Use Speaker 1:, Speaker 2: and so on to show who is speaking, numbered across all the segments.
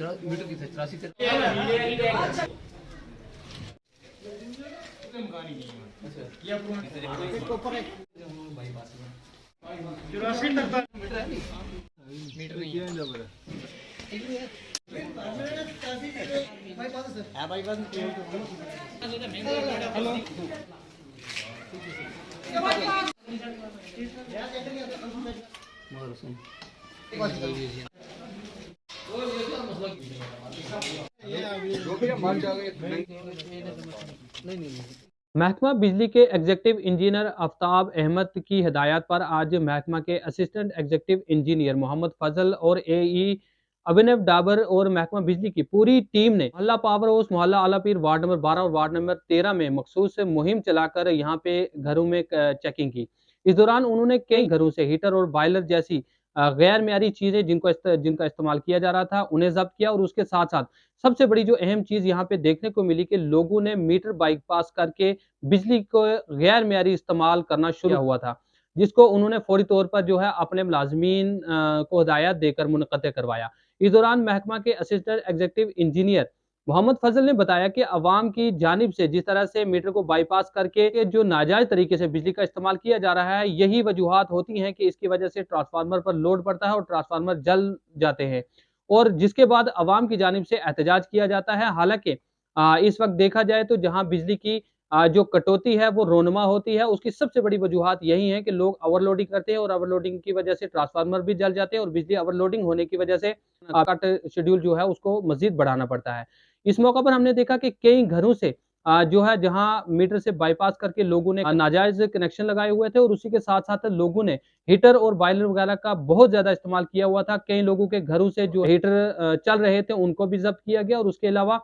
Speaker 1: Metre की 83 metre नहीं
Speaker 2: महकमा बिजली के एग्जीक्यूटिव इंजीनियर आफ्ताब अहमद की हिदायत पर आज महकमा के असिस्टेंट एग्जीक्यूटिव इंजीनियर मोहम्मद फजल और एई अभिनव डाबर और महकमा बिजली की पूरी टीम ने मोहल्ला पावर हाउस मोहल्ला आलापीर वार्ड नंबर 12 और वार्ड नंबर 13 में मखसूस मुहिम चलाकर यहाँ पे घरों में चेकिंग की। इस दौरान उन्होंने कई घरों से हीटर और बॉयलर जैसी गैर म्यारी चीजें जिनका इस्तेमाल किया जा रहा था उन्हें जब्त किया। और उसके साथ साथ सबसे बड़ी जो अहम चीज यहाँ पे देखने को मिली कि लोगों ने मीटर बाईपास करके बिजली को गैर म्यारी इस्तेमाल करना शुरू हुआ था, जिसको उन्होंने फौरी तौर पर जो है अपने मुलाजमीन को हिदायत देकर मुनक़ते करवाया। इस दौरान महकमा के असिस्टेंट एग्जीक्यूटिव इंजीनियर मोहम्मद फजल ने बताया कि अवाम की जानिब से जिस तरह से मीटर को बाईपास करके जो नाजायज तरीके से बिजली का इस्तेमाल किया जा रहा है, यही वजूहात होती हैं कि इसकी वजह से ट्रांसफार्मर पर लोड पड़ता है और ट्रांसफार्मर जल जाते हैं और जिसके बाद अवाम की जानिब से एहतजाज किया जाता है। हालांकि इस वक्त देखा जाए तो जहां बिजली की जो कटौती है वो रोनमा होती है, उसकी सबसे बड़ी वजूहात यही है कि लोग ओवरलोडिंग करते हैं और ओवरलोडिंग की वजह से ट्रांसफार्मर भी जल जाते हैं और बिजली ओवरलोडिंग होने की वजह से कट शेड्यूल जो है उसको मजीद बढ़ाना पड़ता है। इस मौका पर हमने देखा कि कई घरों से जो है जहां मीटर से बाईपास करके लोगों ने नाजायज कनेक्शन लगाए हुए थे और उसी के साथ साथ लोगों ने हीटर और बॉयलर वगैरह का बहुत ज्यादा इस्तेमाल किया हुआ था। कई लोगों के घरों से जो हीटर चल रहे थे उनको भी जब्त किया गया और उसके अलावा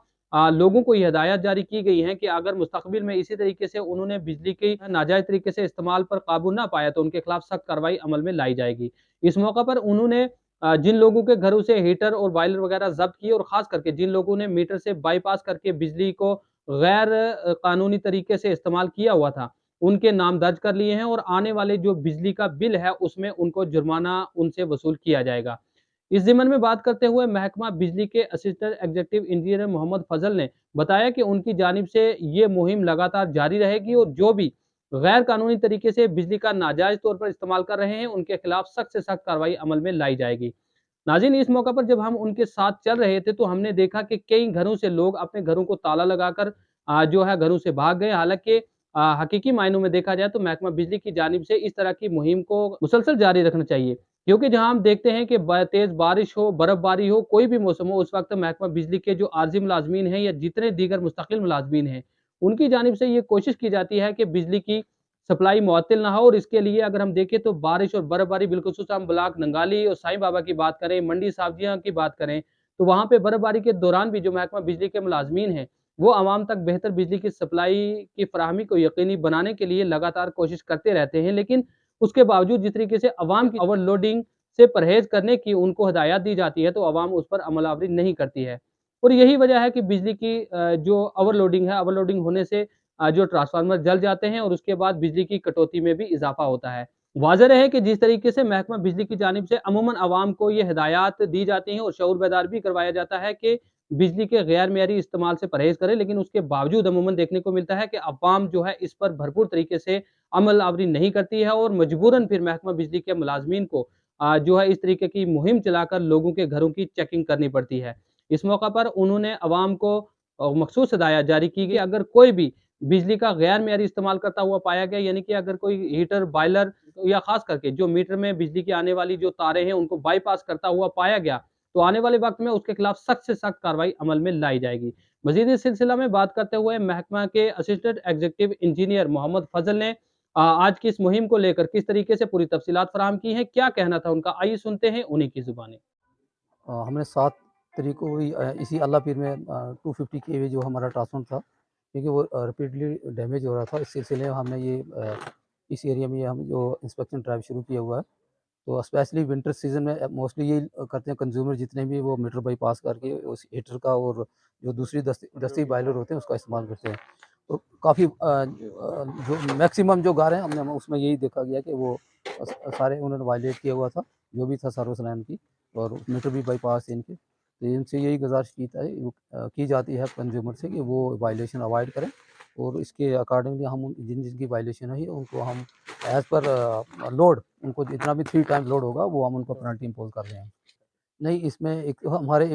Speaker 2: लोगों को यह हिदायत जारी की गई है कि अगर मुस्तकबिल में इसी तरीके से उन्होंने बिजली के नाजायज तरीके से इस्तेमाल पर काबू ना पाया तो उनके खिलाफ सख्त कार्रवाई अमल में लाई जाएगी। इस मौका पर उन्होंने जिन लोगों के घरों से हीटर और बॉयलर वगैरह जब्त किए और खास करके जिन लोगों ने मीटर से बाईपास करके बिजली को गैर कानूनी तरीके से इस्तेमाल किया हुआ था, उनके नाम दर्ज कर लिए हैं और आने वाले जो बिजली का बिल है उसमें उनको जुर्माना उनसे वसूल किया जाएगा। इस ज़िम्मन में बात करते हुए महकमा बिजली के असिस्टेंट एग्जीक्यूटिव इंजीनियर मोहम्मद फजल ने बताया कि उनकी जानिब से ये मुहिम लगातार जारी रहेगी और जो भी गैर कानूनी तरीके से बिजली का नाजायज तौर पर इस्तेमाल कर रहे हैं उनके खिलाफ सख्त से सख्त कार्रवाई अमल में लाई जाएगी। नाज़रीन, इस मौका पर जब हम उनके साथ चल रहे थे तो हमने देखा कि कई घरों से लोग अपने घरों को ताला लगाकर जो है घरों से भाग गए। हालांकि हकीकी मायनों में देखा जाए तो महकमा बिजली की जानिब से इस तरह की मुहिम को मुसलसल जारी रखना चाहिए, क्योंकि जहां हम देखते हैं कि तेज बारिश हो, बर्फबारी हो, कोई भी मौसम हो, उस वक्त महकमा बिजली के जो आर्जी मुलाजमीन हैं या जितने दीगर मुस्तकिल मुलाजमीन हैं उनकी जानिब से ये कोशिश की जाती है कि बिजली की सप्लाई मुअत्तल ना हो। और इसके लिए अगर हम देखें तो बारिश और बर्फबारी, बिलखुसूस हम ब्लॉक नंगाली और साईं बाबा की बात करें, मंडी साबजियाँ की बात करें, तो वहाँ पे बर्फबारी के दौरान भी जो महकमा बिजली के मुलाजमीन हैं वो आवाम तक बेहतर बिजली की सप्लाई की फराहमी को यकीनी बनाने के लिए लगातार कोशिश करते रहते हैं। लेकिन उसके बावजूद जिस तरीके से अवाम की ओवरलोडिंग से परहेज करने की उनको हिदायत दी जाती है तो अवाम उस पर अमलावरी नहीं करती है। और यही वजह है कि बिजली की जो ओवरलोडिंग है, ओवरलोडिंग होने से जो ट्रांसफार्मर जल जाते हैं और उसके बाद बिजली की कटौती में भी इजाफा होता है। वाज़ेह है कि जिस तरीके से महकमा बिजली की जानिब से अमूमन अवाम को ये हिदायत दी जाती हैं और शऊर बेदार भी करवाया जाता है कि बिजली के गैर मेयारी इस्तेमाल से परहेज़ करें, लेकिन उसके बावजूद अमूमन देखने को मिलता है कि अवाम जो है इस पर भरपूर तरीके से अमल आवरी नहीं करती है और मजबूरन फिर महकमा बिजली के मुलाजमीन को जो है इस तरीके की मुहिम चलाकर लोगों के घरों की चेकिंग करनी पड़ती है। इस मौका पर उन्होंने अवाम को मखसूस हिदायत जारी की कि अगर कोई भी बिजली का गैर मेयारी इस्तेमाल करता हुआ पाया गया, यानी कि अगर कोई हीटर, बॉयलर या खास करके जो मीटर में बिजली की आने वाली जो तारें हैं उनको बाईपास करता हुआ पाया गया, तो आने वाले वक्त में उसके खिलाफ सख्त से सख्त कार्रवाई अमल में लाई जाएगी। मजीद इस सिलसिला में बात करते हुए महकमा के असिस्टेंट एग्जीक्यूटिव इंजीनियर मोहम्मद फजल ने आज की इस मुहिम को लेकर किस तरीके से पूरी तफसीलात फराहम की हैं, क्या कहना था उनका, आइए सुनते हैं उन्हीं की जुबानी।
Speaker 3: हमने 7 तारीख को भी इसी अल्लाह पीर में 250 केवी जो हमारा ट्रांसफार्मर था, क्योंकि वो रिपीटली डैमेज हो रहा था। इस सिलसिले में हमने ये इस एरिया में हम जो इंस्पेक्शन ड्राइव शुरू किया हुआ है। तो स्पेशली विंटर सीजन में मोस्टली यही करते हैं कंज्यूमर जितने भी, वो मीटर बाईपास करके उस हीटर का और जो दूसरी दस्ती बॉयलर होते हैं उसका इस्तेमाल करते हैं। तो काफ़ी जो मैक्सिमम जो गार हैं हमने उसमें यही देखा गया कि वो सारे उन्होंने वायलेट किया हुआ था, जो भी था सर्विस लाइन की, और मीटर भी बाईपास इनके। तो इनसे यही गुजारिश की जाती है कंज्यूमर से कि वो वायलेशन अवॉइड करें, और इसके अकॉर्डिंगली हम जिन जिनकी वायलेशन है उनको हम एज़ पर लोड, उनको जितना भी 3 टाइम लोड होगा वो हम उनको पेनल्टी इम्पोज़ कर रहे हैं। नहीं, इसमें एक हमारे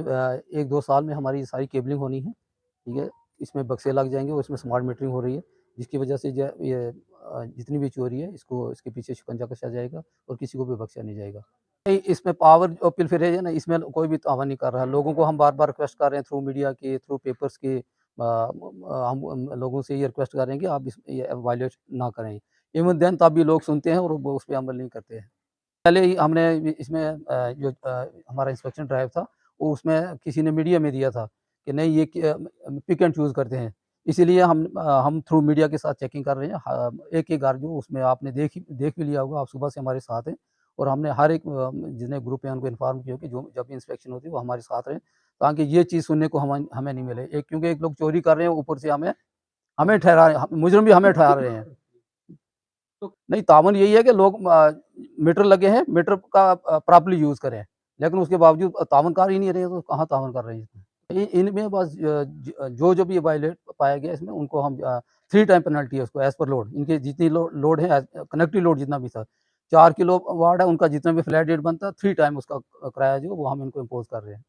Speaker 3: 1-2 साल में हमारी सारी केबलिंग होनी है, ठीक है? इसमें बक्से लग जाएँगे और इसमें स्मार्ट मीटरिंग हो रही है, जिसकी वजह से जितनी भी चोरी है इसके पीछे शिकंजा कसा जाएगा और किसी को भी बख्शा नहीं जाएगा। नहीं, इसमें पावर और पिलफिरेज है ना, इसमें कोई भी तावा नहीं कर रहा है। लोगों को हम बार-बार रिक्वेस्ट कर रहे हैं थ्रू मीडिया के, थ्रू पेपर्स के, हम लोगों से ये रिक्वेस्ट कर रहे हैं कि आप ये वायलेट ना करें। इवन देन तब भी लोग सुनते हैं और वो उस पे अमल नहीं करते हैं। पहले ही हमने इसमें हमारा इंस्पेक्शन ड्राइव था, वो उसमें किसी ने मीडिया में दिया था कि नहीं ये पिक एंड चूज़ करते हैं। इसीलिए हम थ्रू मीडिया के साथ चेकिंग कर रहे हैं। एक-एक घर जो उसमें आपने देख भी लिया होगा, आप सुबह से हमारे साथ हैं, और हमने हर एक जितने ग्रुप हैं उनको इन्फॉर्म किया कि जो जब भी इंस्पेक्शन होती है वो हमारे साथ रहें, ताकि ये चीज़ सुनने को हमें नहीं मिले। क्योंकि एक लोग चोरी कर रहे हैं, ऊपर से हमें ठहरा मुजरिम भी हमें ठहरा रहे हैं। तो नहीं, तावन यही है कि लोग मीटर लगे हैं, मीटर का प्रॉपर्ली यूज़ करें, लेकिन उसके बावजूद तावन कर ही नहीं रहे, तो कहाँ तावन कर रहे हैं इसमें। इनमें बस जो भी वायलेट पाया गया इसमें उनको हम 3 टाइम पेनल्टी है उसको एज़ पर लोड, इनके जितनी लोड है कनेक्टिव लोड जितना भी था, 4 किलो वाट है उनका जितना भी फ्लैट रेट बनता है, 3 टाइम उसका किराया जो वो हम इनको इम्पोज़ कर रहे हैं।